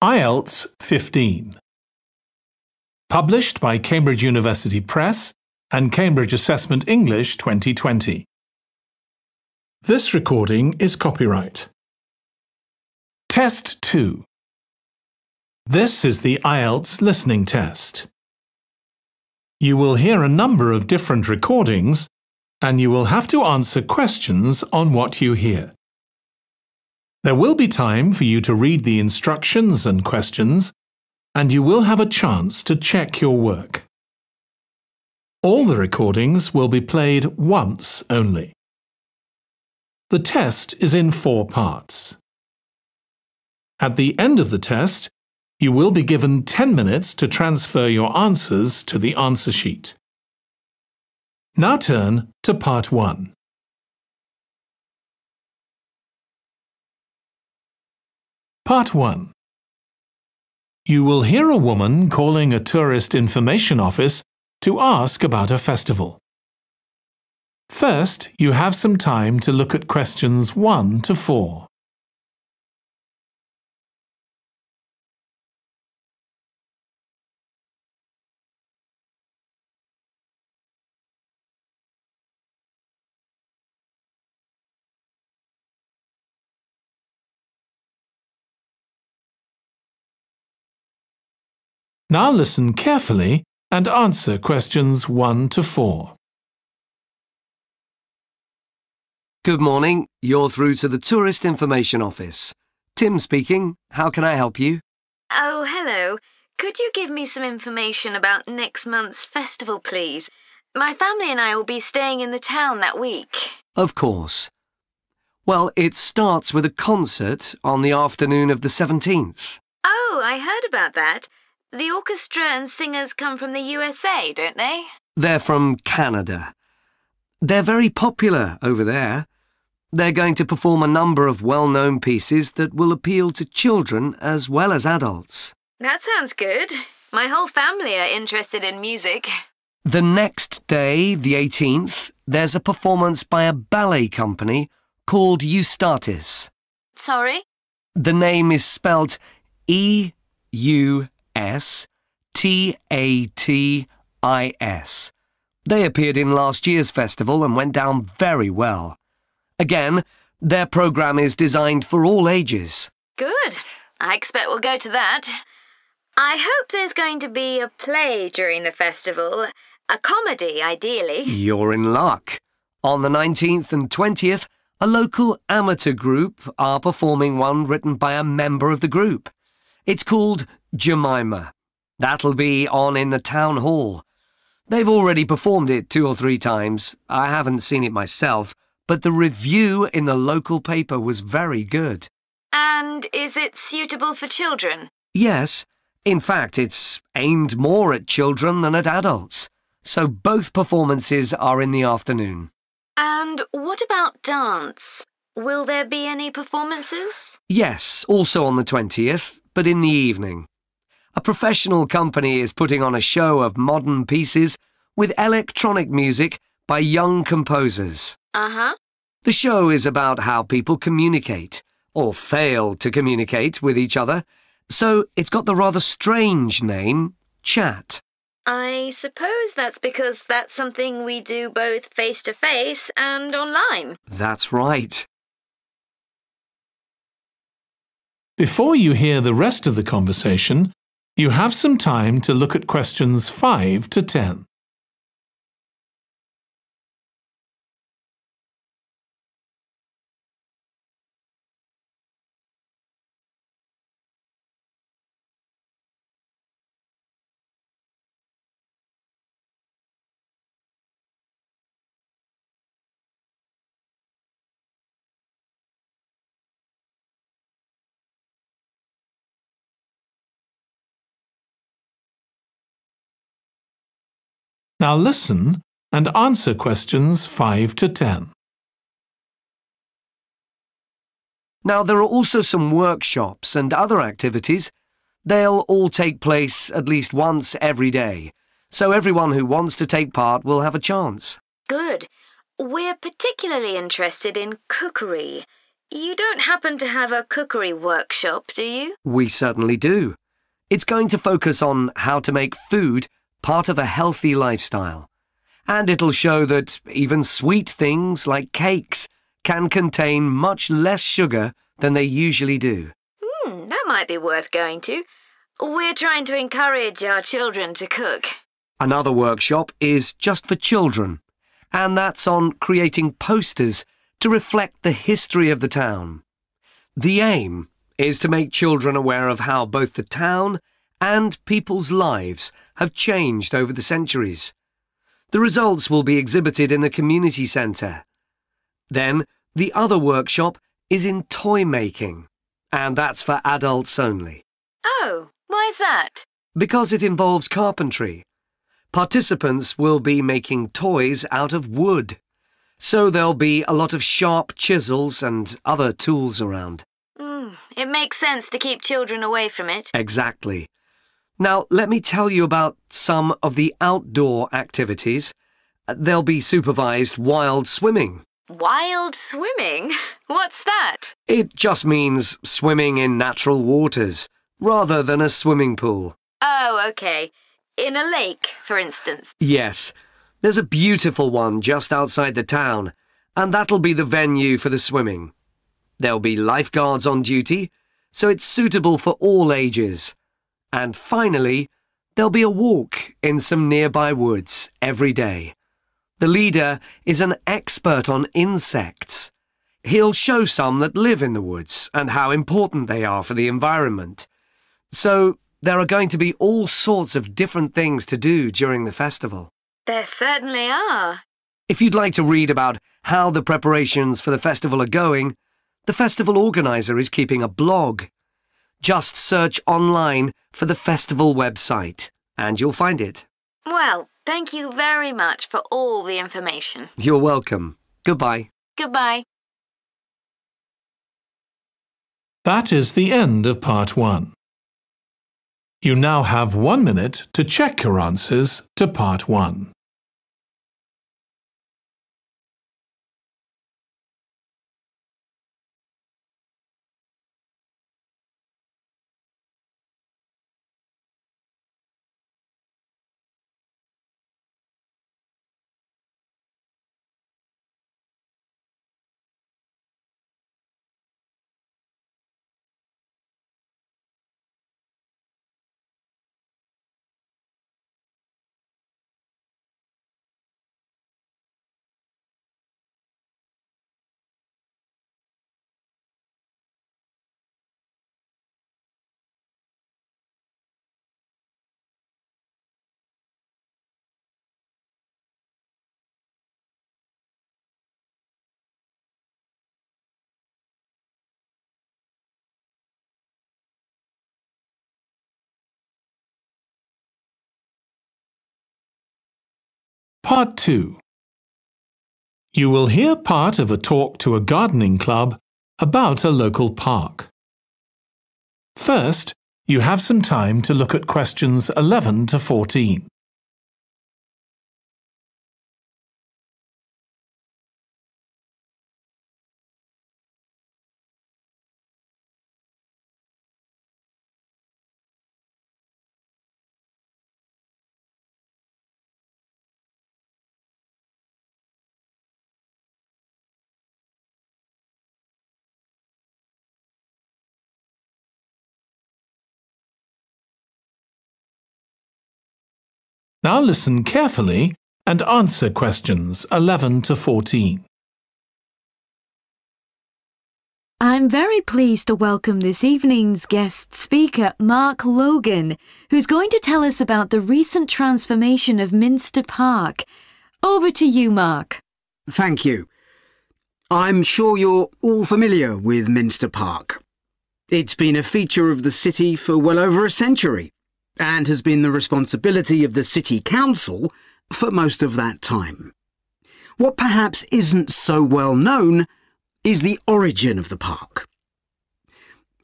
IELTS 15. Published by Cambridge University Press and Cambridge Assessment English 2020. This recording is copyright. Test 2. This is the IELTS listening test. You will hear a number of different recordings and you will have to answer questions on what you hear. There will be time for you to read the instructions and questions, and you will have a chance to check your work. All the recordings will be played once only. The test is in 4 parts. At the end of the test, you will be given 10 minutes to transfer your answers to the answer sheet. Now turn to Part 1. Part 1. You will hear a woman calling a tourist information office to ask about a festival. First, you have some time to look at questions 1 to 4. Now listen carefully and answer questions 1 to 4. Good morning. You're through to the Tourist Information Office. Tim speaking. How can I help you? Oh, hello. Could you give me some information about next month's festival, please? My family and I will be staying in the town that week. Of course. Well, it starts with a concert on the afternoon of the 17th. Oh, I heard about that. The orchestra and singers come from the USA, don't they? They're from Canada. They're very popular over there. They're going to perform a number of well-known pieces that will appeal to children as well as adults. That sounds good. My whole family are interested in music. The next day, the 18th, there's a performance by a ballet company called Eustatis. Sorry? The name is spelled Eustatis. They appeared in last year's festival and went down very well. Again, their programme is designed for all ages. Good. I expect we'll go to that. I hope there's going to be a play during the festival. A comedy, ideally. You're in luck. On the 19th and 20th, a local amateur group are performing one written by a member of the group. It's called Jemima. That'll be on in the town hall. They've already performed it 2 or 3 times. I haven't seen it myself, but the review in the local paper was very good. And is it suitable for children? Yes. In fact, it's aimed more at children than at adults. So both performances are in the afternoon. And what about dance? Will there be any performances? Yes, also on the 20th, but in the evening. A professional company is putting on a show of modern pieces with electronic music by young composers. Uh-huh. The show is about how people communicate, or fail to communicate with each other, so it's got the rather strange name, Chat. I suppose that's because that's something we do both face-to-face and online. That's right. Before you hear the rest of the conversation, you have some time to look at questions 5 to 10. Now listen and answer questions 5 to 10. Now, there are also some workshops and other activities. They'll all take place at least once every day, so everyone who wants to take part will have a chance. Good. We're particularly interested in cookery. You don't happen to have a cookery workshop, do you? We certainly do. It's going to focus on how to make food part of a healthy lifestyle. And it'll show that even sweet things like cakes can contain much less sugar than they usually do. That might be worth going to. We're trying to encourage our children to cook. Another workshop is just for children, and that's on creating posters to reflect the history of the town. The aim is to make children aware of how both the town and people's lives have changed over the centuries. The results will be exhibited in the community centre. Then, the other workshop is in toy making, and that's for adults only. Oh, why's that? Because it involves carpentry. Participants will be making toys out of wood, so there'll be a lot of sharp chisels and other tools around. It makes sense to keep children away from it. Exactly. Now, let me tell you about some of the outdoor activities. There'll be supervised wild swimming. Wild swimming? What's that? It just means swimming in natural waters, rather than a swimming pool. Oh, okay. In a lake, for instance. Yes. There's a beautiful one just outside the town, and that'll be the venue for the swimming. There'll be lifeguards on duty, so it's suitable for all ages. And finally, there'll be a walk in some nearby woods every day. The leader is an expert on insects. He'll show some that live in the woods and how important they are for the environment. So there are going to be all sorts of different things to do during the festival. There certainly are. If you'd like to read about how the preparations for the festival are going, the festival organizer is keeping a blog. Just search online for the festival website, and you'll find it. Well, thank you very much for all the information. You're welcome. Goodbye. Goodbye. That is the end of part 1. You now have 1 minute to check your answers to part 1. Part 2. You will hear part of a talk to a gardening club about a local park. First, you have some time to look at questions 11 to 14. Now listen carefully and answer questions 11 to 14. I'm very pleased to welcome this evening's guest speaker, Mark Logan, who's going to tell us about the recent transformation of Minster Park. Over to you, Mark. Thank you. I'm sure you're all familiar with Minster Park. It's been a feature of the city for well over a century, and has been the responsibility of the City Council for most of that time. What perhaps isn't so well known is the origin of the park.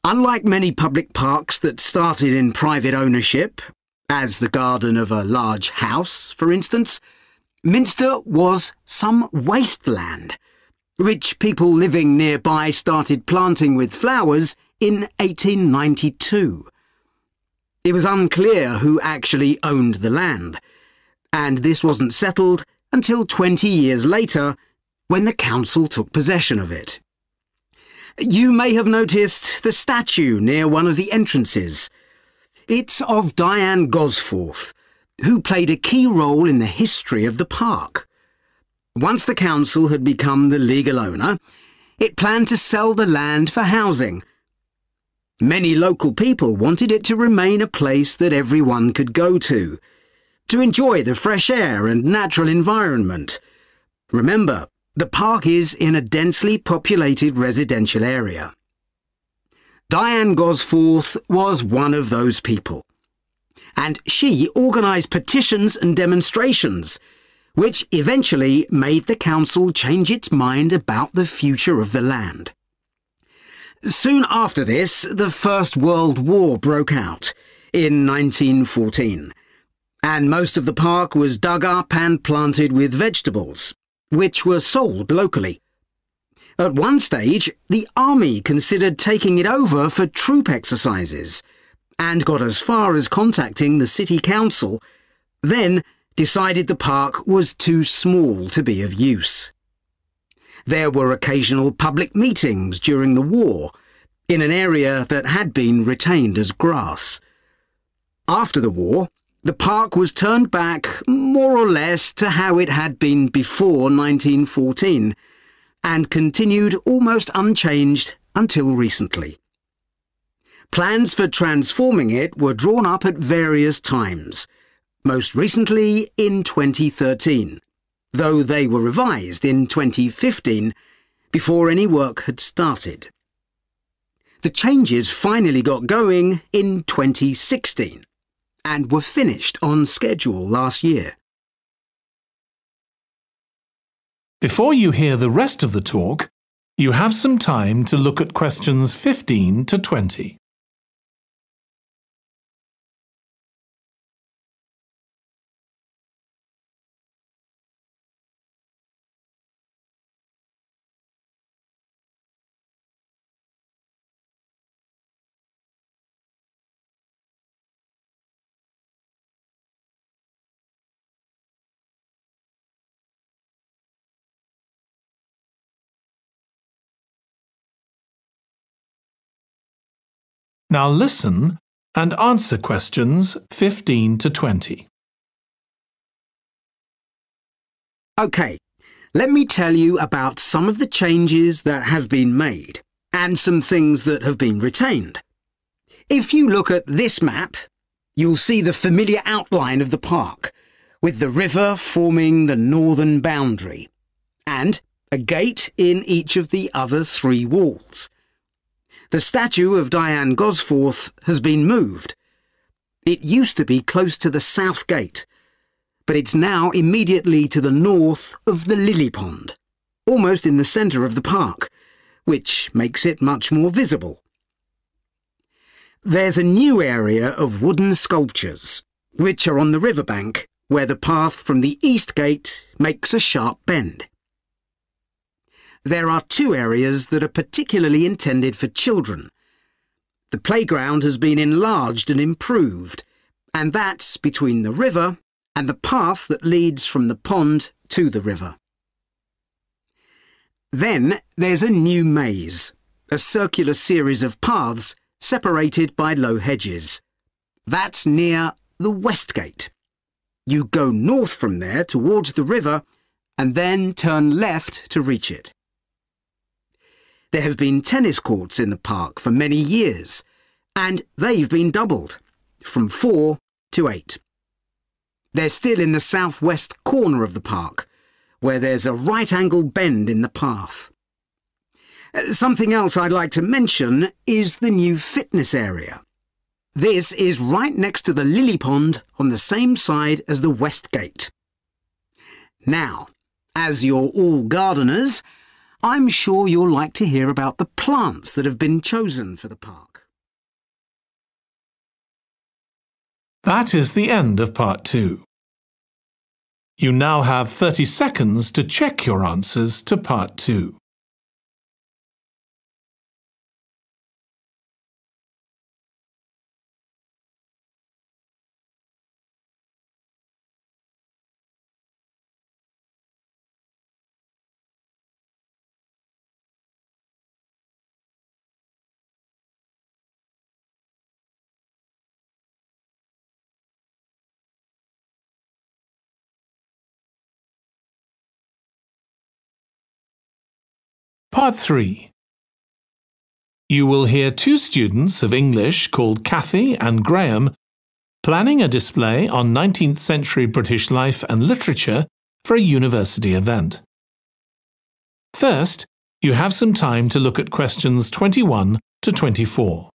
Unlike many public parks that started in private ownership, as the garden of a large house, for instance, Minster was some wasteland, which people living nearby started planting with flowers in 1892. It was unclear who actually owned the land, and this wasn't settled until 20 years later, when the council took possession of it. You may have noticed the statue near one of the entrances. It's of Diane Gosforth, who played a key role in the history of the park. Once the council had become the legal owner, it planned to sell the land for housing. Many local people wanted it to remain a place that everyone could go to enjoy the fresh air and natural environment. Remember, the park is in a densely populated residential area. Diane Gosforth was one of those people, and she organised petitions and demonstrations, which eventually made the council change its mind about the future of the land. Soon after this, the First World War broke out in 1914, and most of the park was dug up and planted with vegetables, which were sold locally. At one stage, the army considered taking it over for troop exercises and got as far as contacting the city council, then decided the park was too small to be of use. There were occasional public meetings during the war in an area that had been retained as grass. After the war, the park was turned back more or less to how it had been before 1914 and continued almost unchanged until recently. Plans for transforming it were drawn up at various times, most recently in 2013, though they were revised in 2015 before any work had started. The changes finally got going in 2016 and were finished on schedule last year. Before you hear the rest of the talk, you have some time to look at questions 15 to 20. Now listen and answer questions 15 to 20. OK, let me tell you about some of the changes that have been made and some things that have been retained. If you look at this map, you'll see the familiar outline of the park, with the river forming the northern boundary, and a gate in each of the other three walls. The statue of Diane Gosforth has been moved. It used to be close to the south gate, but it's now immediately to the north of the lily pond, almost in the centre of the park, which makes it much more visible. There's a new area of wooden sculptures, which are on the riverbank, where the path from the east gate makes a sharp bend. There are two areas that are particularly intended for children. The playground has been enlarged and improved, and that's between the river and the path that leads from the pond to the river. Then there's a new maze, a circular series of paths separated by low hedges. That's near the west gate. You go north from there towards the river and then turn left to reach it. There have been tennis courts in the park for many years, and they've been doubled, from 4 to 8. They're still in the southwest corner of the park, where there's a right-angle bend in the path. Something else I'd like to mention is the new fitness area. This is right next to the lily pond on the same side as the west gate. Now, as you're all gardeners, I'm sure you'll like to hear about the plants that have been chosen for the park. That is the end of part 2. You now have 30 seconds to check your answers to part 2. Part 3. You will hear two students of English called Kathy and Graham planning a display on 19th century British life and literature for a university event. First, you have some time to look at questions 21 to 24.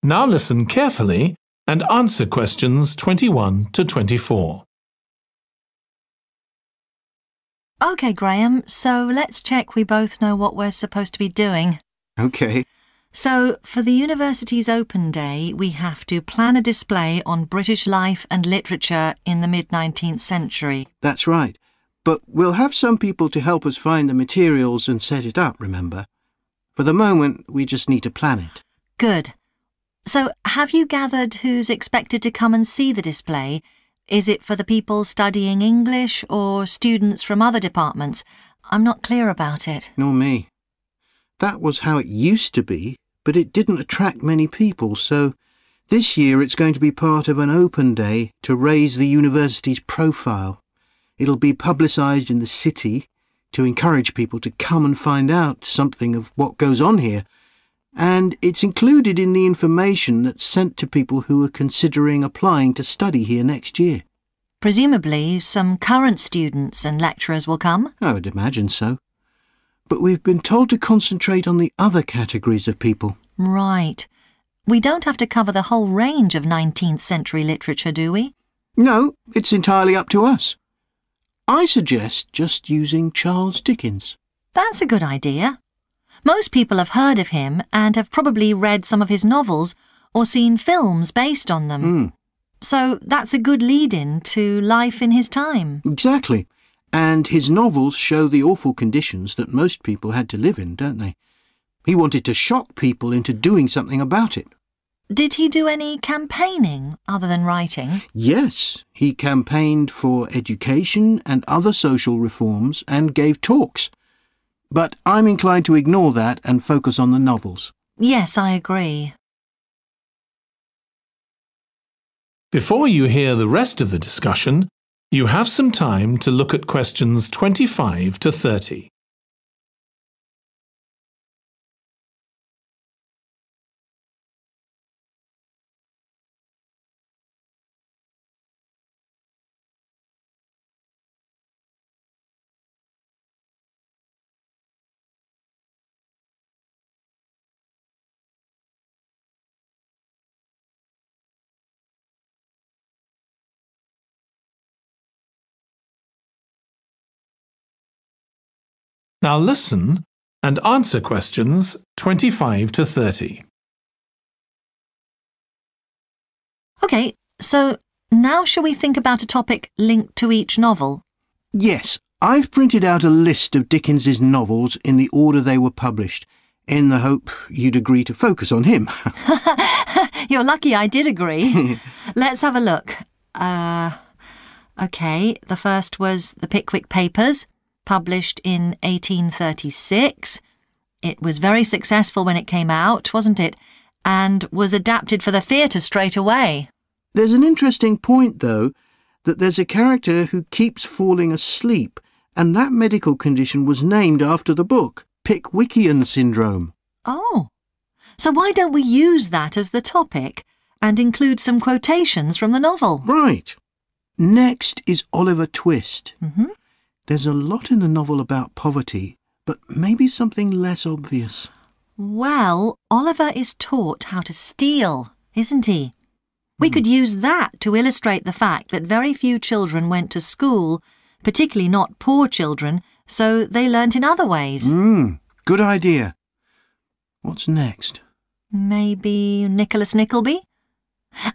Now listen carefully and answer questions 21 to 24. OK, Graham, so let's check we both know what we're supposed to be doing. OK. So, for the university's open day, we have to plan a display on British life and literature in the mid-19th century. That's right. But we'll have some people to help us find the materials and set it up, remember? For the moment, we just need to plan it. Good. So, have you gathered who's expected to come and see the display? Is it for the people studying English or students from other departments? I'm not clear about it. Nor me. That was how it used to be, but it didn't attract many people, so this year it's going to be part of an open day to raise the university's profile. It'll be publicised in the city to encourage people to come and find out something of what goes on here. And it's included in the information that's sent to people who are considering applying to study here next year. Presumably, some current students and lecturers will come? I would imagine so. But we've been told to concentrate on the other categories of people. Right. We don't have to cover the whole range of 19th century literature, do we? No, it's entirely up to us. I suggest just using Charles Dickens. That's a good idea. Most people have heard of him and have probably read some of his novels or seen films based on them. So that's a good lead-in to life in his time. Exactly. And his novels show the awful conditions that most people had to live in, don't they? He wanted to shock people into doing something about it. Did he do any campaigning other than writing? Yes, he campaigned for education and other social reforms and gave talks. But I'm inclined to ignore that and focus on the novels. Yes, I agree. Before you hear the rest of the discussion, you have some time to look at questions 25 to 30. Now listen and answer questions 25 to 30. OK, so now shall we think about a topic linked to each novel? Yes, I've printed out a list of Dickens's novels in the order they were published, in the hope you'd agree to focus on him. You're lucky I did agree. Let's have a look. OK, the first was The Pickwick Papers, published in 1836. It was very successful when it came out, wasn't it? And was adapted for the theatre straight away. There's an interesting point, though, that there's a character who keeps falling asleep, and that medical condition was named after the book, Pickwickian syndrome. Oh, so why don't we use that as the topic and include some quotations from the novel? Right. Next is Oliver Twist. Mm-hmm. There's a lot in the novel about poverty, but maybe something less obvious. Well, Oliver is taught how to steal, isn't he? We could use that to illustrate the fact that very few children went to school, particularly not poor children, so they learnt in other ways. Good idea. What's next? Maybe Nicholas Nickleby?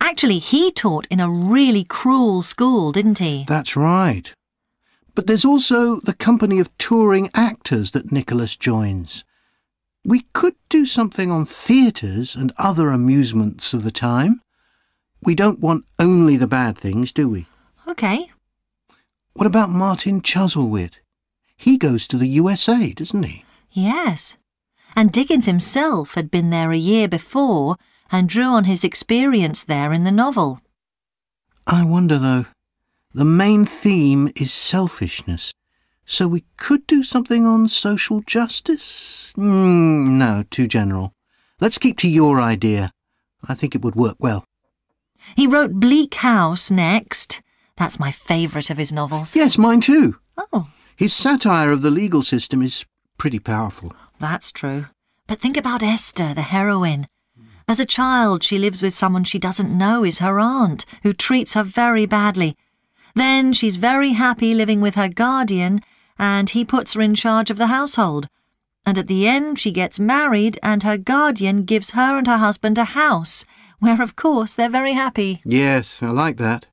Actually, he taught in a really cruel school, didn't he? That's right. But there's also the company of touring actors that Nicholas joins. We could do something on theatres and other amusements of the time. We don't want only the bad things, do we? OK. What about Martin Chuzzlewit? He goes to the USA, doesn't he? Yes. And Dickens himself had been there a year before and drew on his experience there in the novel. I wonder, though. The main theme is selfishness. So we could do something on social justice? No, too general. Let's keep to your idea. I think it would work well. He wrote Bleak House next. That's my favourite of his novels. Yes, mine too. Oh, His satire of the legal system is pretty powerful. that's true. But think about Esther, the heroine. As a child, she lives with someone she doesn't know is her aunt, who treats her very badly. Then she's very happy living with her guardian, and he puts her in charge of the household. And at the end, she gets married, and her guardian gives her and her husband a house, where, of course, they're very happy. Yes, I like that.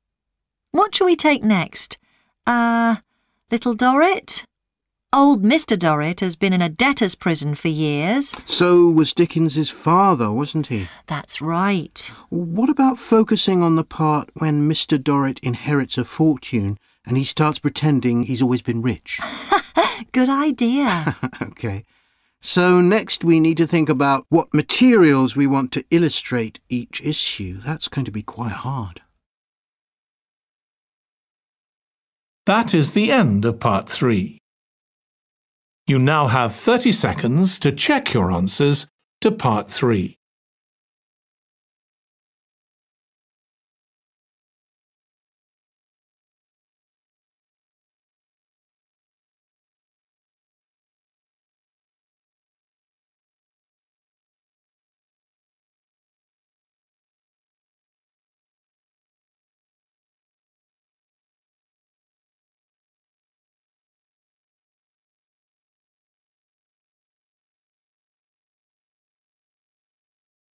What shall we take next? Little Dorrit? Old Mr. Dorrit has been in a debtor's prison for years. So was Dickens's father, wasn't he? That's right. What about focusing on the part when Mr. Dorrit inherits a fortune and he starts pretending he's always been rich? Good idea. OK. So next we need to think about what materials we want to illustrate each issue. That's going to be quite hard. That is the end of part 3. You now have 30 seconds to check your answers to part 3.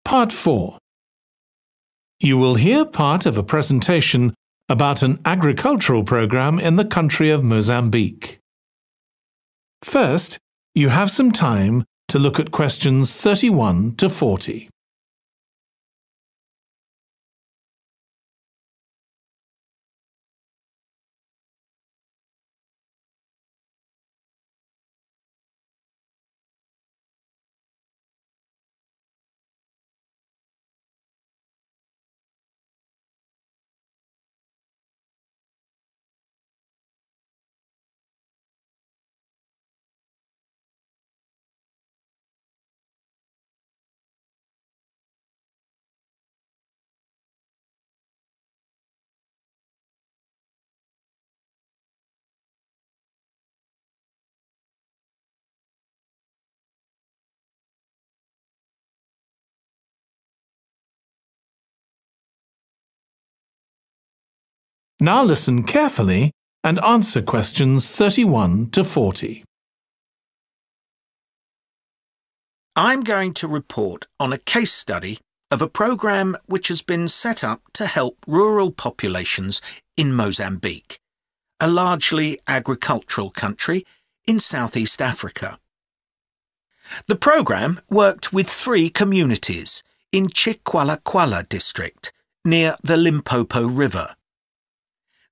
Part 4. You will hear part of a presentation about an agricultural program in the country of Mozambique. First, you have some time to look at questions 31 to 40. Now listen carefully and answer questions 31 to 40. I'm going to report on a case study of a programme which has been set up to help rural populations in Mozambique, a largely agricultural country in Southeast Africa. The programme worked with 3 communities in Chikwalakwala district near the Limpopo River.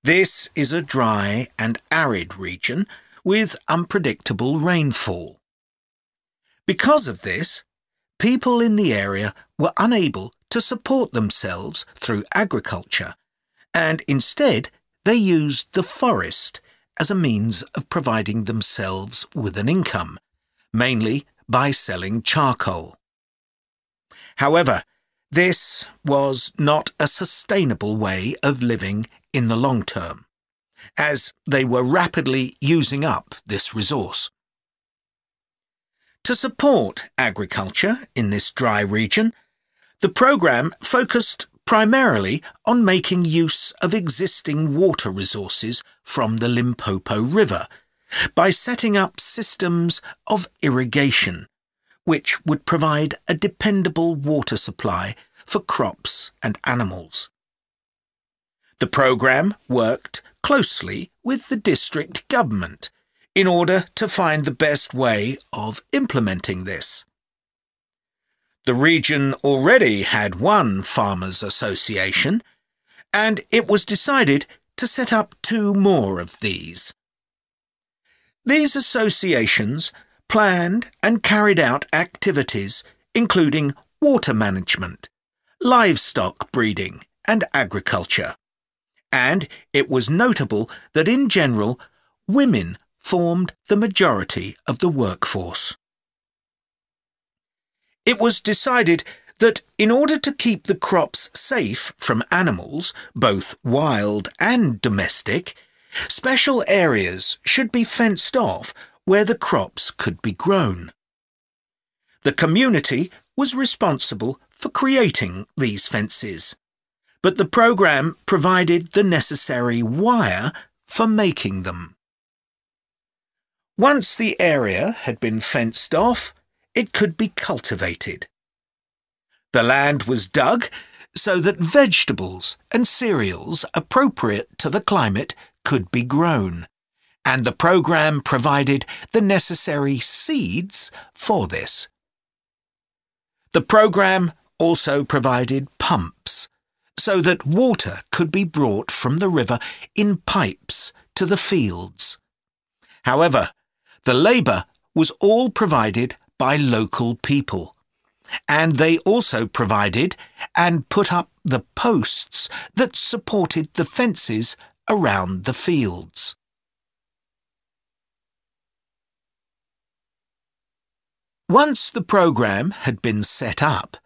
This is a dry and arid region with unpredictable rainfall. Because of this, people in the area were unable to support themselves through agriculture, and instead they used the forest as a means of providing themselves with an income, mainly by selling charcoal. However, this was not a sustainable way of living in the long term, as they were rapidly using up this resource. To support agriculture in this dry region, the programme focused primarily on making use of existing water resources from the Limpopo River by setting up systems of irrigation, which would provide a dependable water supply for crops and animals. The programme worked closely with the district government in order to find the best way of implementing this. The region already had one farmers' association, and it was decided to set up 2 more of these. These associations planned and carried out activities including water management, livestock breeding and agriculture. And it was notable that in general, women formed the majority of the workforce. It was decided that in order to keep the crops safe from animals, both wild and domestic, special areas should be fenced off where the crops could be grown. The community was responsible for creating these fences, but the programme provided the necessary wire for making them. Once the area had been fenced off, it could be cultivated. The land was dug so that vegetables and cereals appropriate to the climate could be grown, and the programme provided the necessary seeds for this. The programme also provided pumps so that water could be brought from the river in pipes to the fields. However, the labour was all provided by local people, and they also provided and put up the posts that supported the fences around the fields. Once the programme had been set up,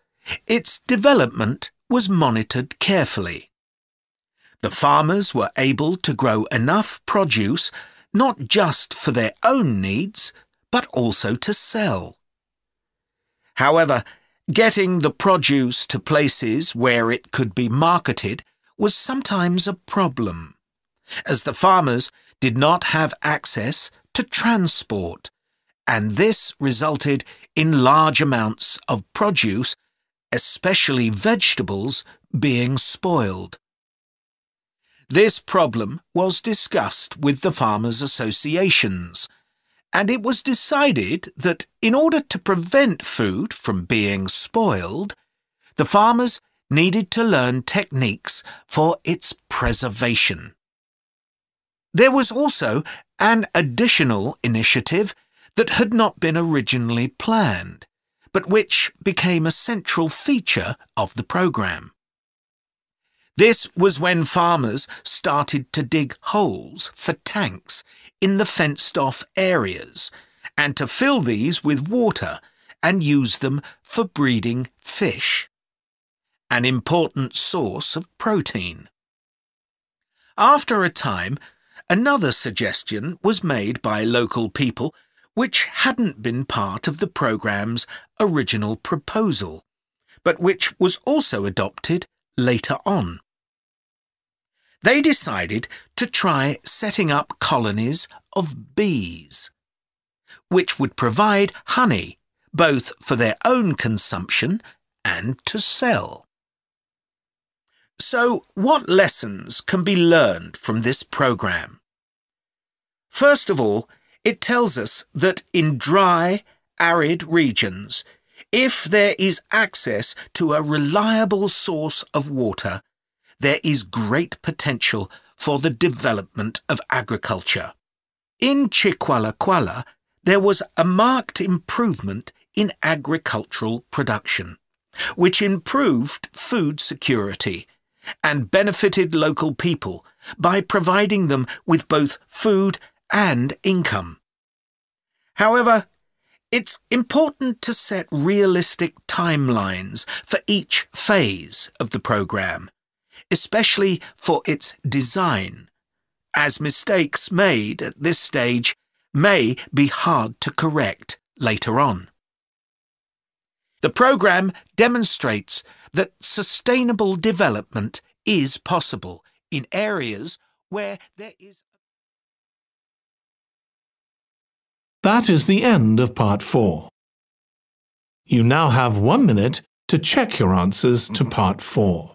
its development was monitored carefully. The farmers were able to grow enough produce not just for their own needs, but also to sell. However, getting the produce to places where it could be marketed was sometimes a problem, as the farmers did not have access to transport, and this resulted in large amounts of produce, especially vegetables, being spoiled. This problem was discussed with the farmers' associations, and it was decided that in order to prevent food from being spoiled, the farmers needed to learn techniques for its preservation. There was also an additional initiative that had not been originally planned, but which became a central feature of the programme. This was when farmers started to dig holes for tanks in the fenced-off areas and to fill these with water and use them for breeding fish, an important source of protein. After a time, another suggestion was made by local people which hadn't been part of the programme's original proposal, but which was also adopted later on. They decided to try setting up colonies of bees, which would provide honey both for their own consumption and to sell. So, what lessons can be learned from this programme? First of all, it tells us that in dry, arid regions, if there is access to a reliable source of water, there is great potential for the development of agriculture. In Chiqualaquala, there was a marked improvement in agricultural production, which improved food security and benefited local people by providing them with both food and income. However, it's important to set realistic timelines for each phase of the programme, especially for its design, as mistakes made at this stage may be hard to correct later on. The programme demonstrates that sustainable development is possible in areas where there is. That is the end of part 4. You now have 1 minute to check your answers to part 4.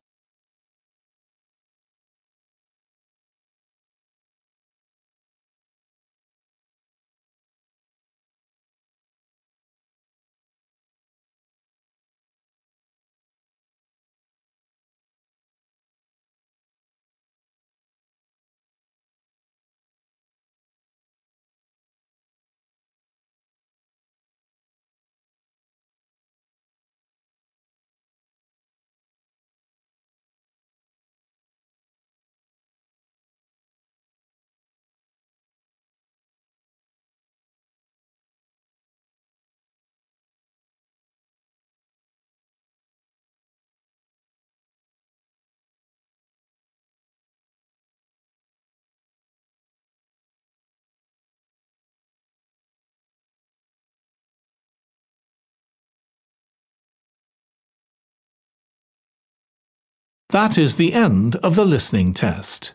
That is the end of the listening test.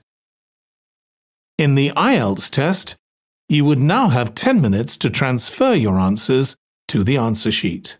In the IELTS test, you would now have 10 minutes to transfer your answers to the answer sheet.